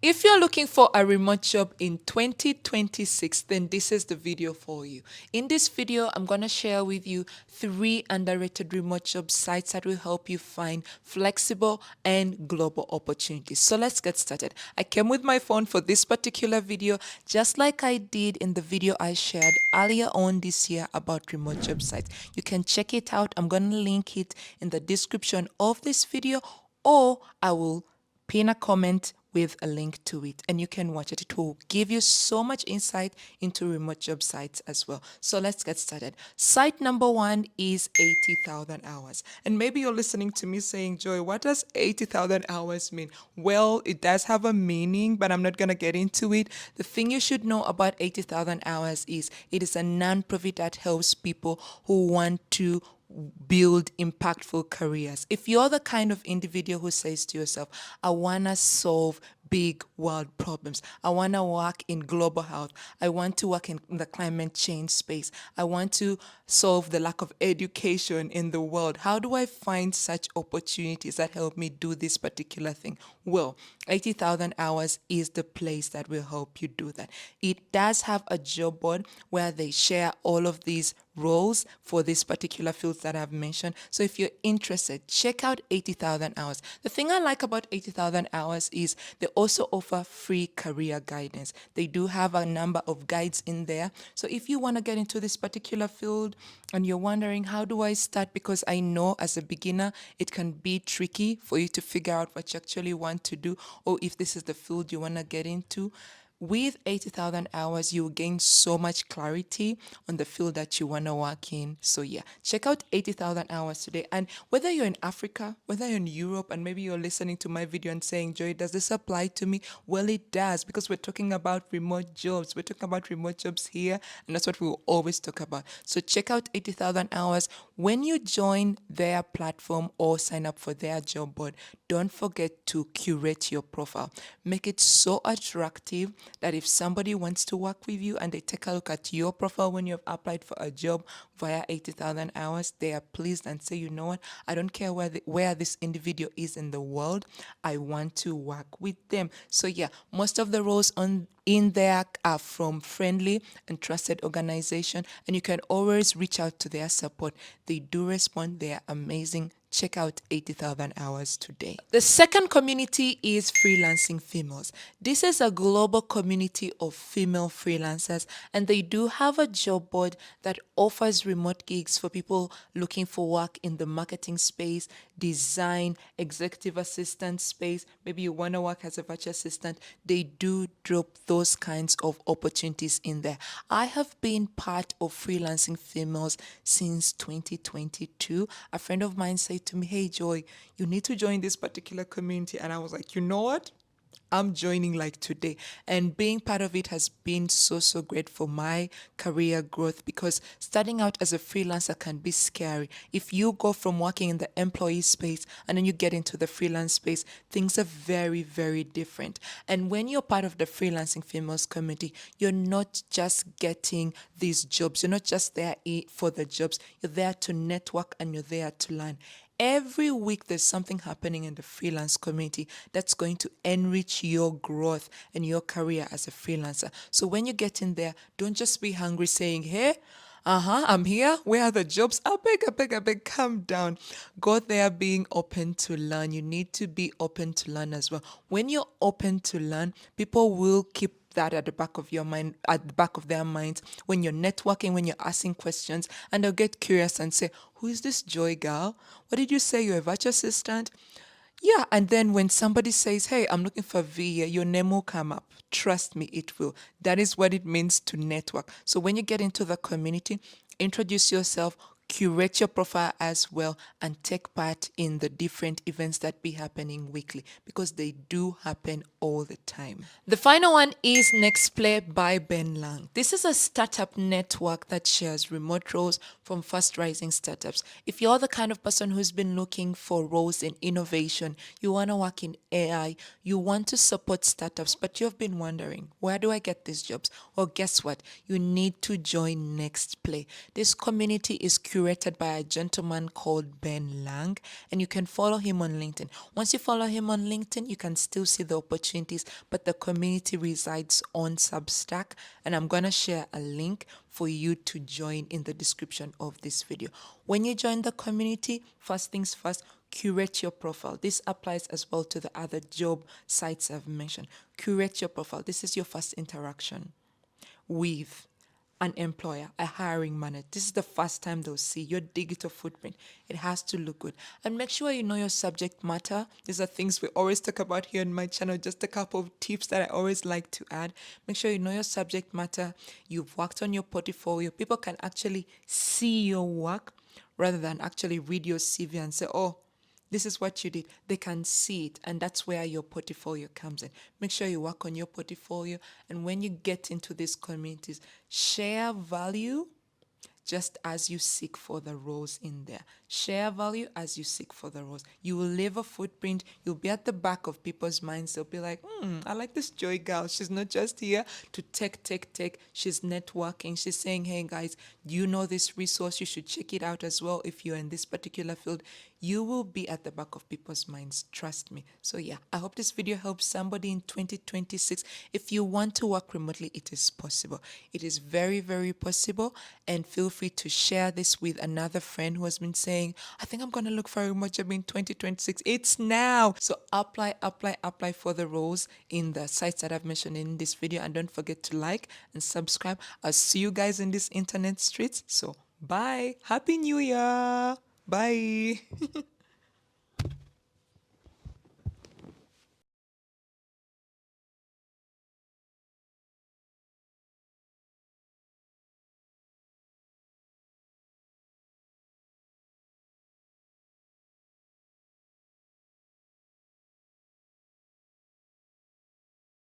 If you're looking for a remote job in 2026, then this is the video for you. In this video, I'm going to share with you 3 underrated remote job sites that will help you find flexible and global opportunities. So let's get started. I came with my phone for this particular video, just like I did in the video I shared earlier on this year about remote job sites. You can check it out. I'm going to link it in the description of this video, or I will pin a comment with a link to it and you can watch it. It will give you so much insight into remote job sites as well. So let's get started. Site number 1 is 80,000 hours. And maybe you're listening to me saying, Joy, what does 80,000 hours mean? Well, it does have a meaning, but I'm not going to get into it. The thing you should know about 80,000 hours is it is a non-profit that helps people who want to build impactful careers. If you're the kind of individual who says to yourself, I want to solve big world problems, I want to work in global health, I want to work in the climate change space, I want to solve the lack of education in the world, how do I find such opportunities that help me do this particular thing? Well, 80,000 hours is the place that will help you do that. It does have a job board where they share all of these roles for these particular fields that I've mentioned. So if you're interested, check out 80,000 hours. The thing I like about 80,000 hours is they also offer free career guidance. They do have a number of guides in there. So if you want to get into this particular field and you're wondering, how do I start? Because I know as a beginner, it can be tricky for you to figure out what you actually want to do, or if this is the field you want to get into. With 80,000 hours, you will gain so much clarity on the field that you want to work in. So yeah, check out 80,000 hours today. And whether you're in Africa, whether you're in Europe, and maybe you're listening to my video and saying, Joy, does this apply to me? Well, it does, because we're talking about remote jobs. We're talking about remote jobs here, and that's what we will always talk about. So check out 80,000 hours. When you join their platform or sign up for their job board, don't forget to curate your profile. Make it so attractive that if somebody wants to work with you and they take a look at your profile when you've applied for a job via 80,000 hours, they are pleased and say, you know what, I don't care where this individual is in the world, I want to work with them. So yeah, most of the roles in there are from friendly and trusted organization, and you can always reach out to their support. They do respond. They are amazing. Check out 80,000 hours today. The second community is Freelancing Females. This is a global community of female freelancers, and they do have a job board that offers remote gigs for people looking for work in the marketing space, design, executive assistant space. Maybe you want to work as a virtual assistant. They do drop those kinds of opportunities in there. I have been part of Freelancing Females since 2022. A friend of mine said to me, hey, Joy, you need to join this particular community. And I was like, you know what? I'm joining like today, and being part of it has been so great for my career growth, because starting out as a freelancer can be scary. If you go from working in the employee space and then you get into the freelance space, things are very different. And when you're part of the Freelancing Females community, you're not just getting these jobs. You're not just there for the jobs. You're there to network and you're there to learn. Every week, there's something happening in the freelance community that's going to enrich your growth and your career as a freelancer. So when you get in there, don't just be hungry saying, hey, I'm here. Where are the jobs? I beg, calm down. Go there being open to learn. You need to be open to learn as well. When you're open to learn, people will keep that at the back of your mind, at the back of their minds, when you're networking, when you're asking questions, and they'll get curious and say, who is this Joy girl? What did you say? You're a virtual assistant? Yeah, and then when somebody says, hey, I'm looking for VA, your name will come up. Trust me, it will. That is what it means to network. So when you get into the community, introduce yourself, curate your profile as well, and take part in the different events that be happening weekly, because they do happen all the time. The final one is Nextplay by Ben Lang. This is a startup network that shares remote roles from fast rising startups. If you're the kind of person who's been looking for roles in innovation, you want to work in AI, you want to support startups, but you've been wondering, where do I get these jobs? Well, guess what? You need to join Nextplay. This community is curated by a gentleman called Ben Lang, and you can follow him on LinkedIn. Once you follow him on LinkedIn, you can still see the opportunities opportunities, but the community resides on Substack, and I'm going to share a link for you to join in the description of this video. When you join the community, first things first, curate your profile. This applies as well to the other job sites I've mentioned. Curate your profile. This is your first interaction with an employer, a hiring manager. This is the first time they'll see your digital footprint. It has to look good. And make sure you know your subject matter. These are things we always talk about here on my channel. Just a couple of tips that I always like to add. Make sure you know your subject matter. You've worked on your portfolio. People can actually see your work rather than actually read your CV and say, oh, this is what you did. They can see it, and that's where your portfolio comes in. Make sure you work on your portfolio, and when you get into these communities, share value just as you seek for the roles in there. Share value as you seek for the roles. You will leave a footprint. You'll be at the back of people's minds. They'll be like, I like this Joy girl. She's not just here to tech. She's networking. She's saying, hey guys, do you know this resource? You should check it out as well if you're in this particular field. You will be at the back of people's minds. Trust me. So yeah, I hope this video helps somebody in 2026. If you want to work remotely, it is possible. It is very, very possible. And feel free to share this with another friend who has been saying, I think I'm going to look for a remote job in 2026. It's now. So apply for the roles in the sites that I've mentioned in this video. And don't forget to like and subscribe. I'll see you guys in this internet streets. So bye. Happy New Year. Bye.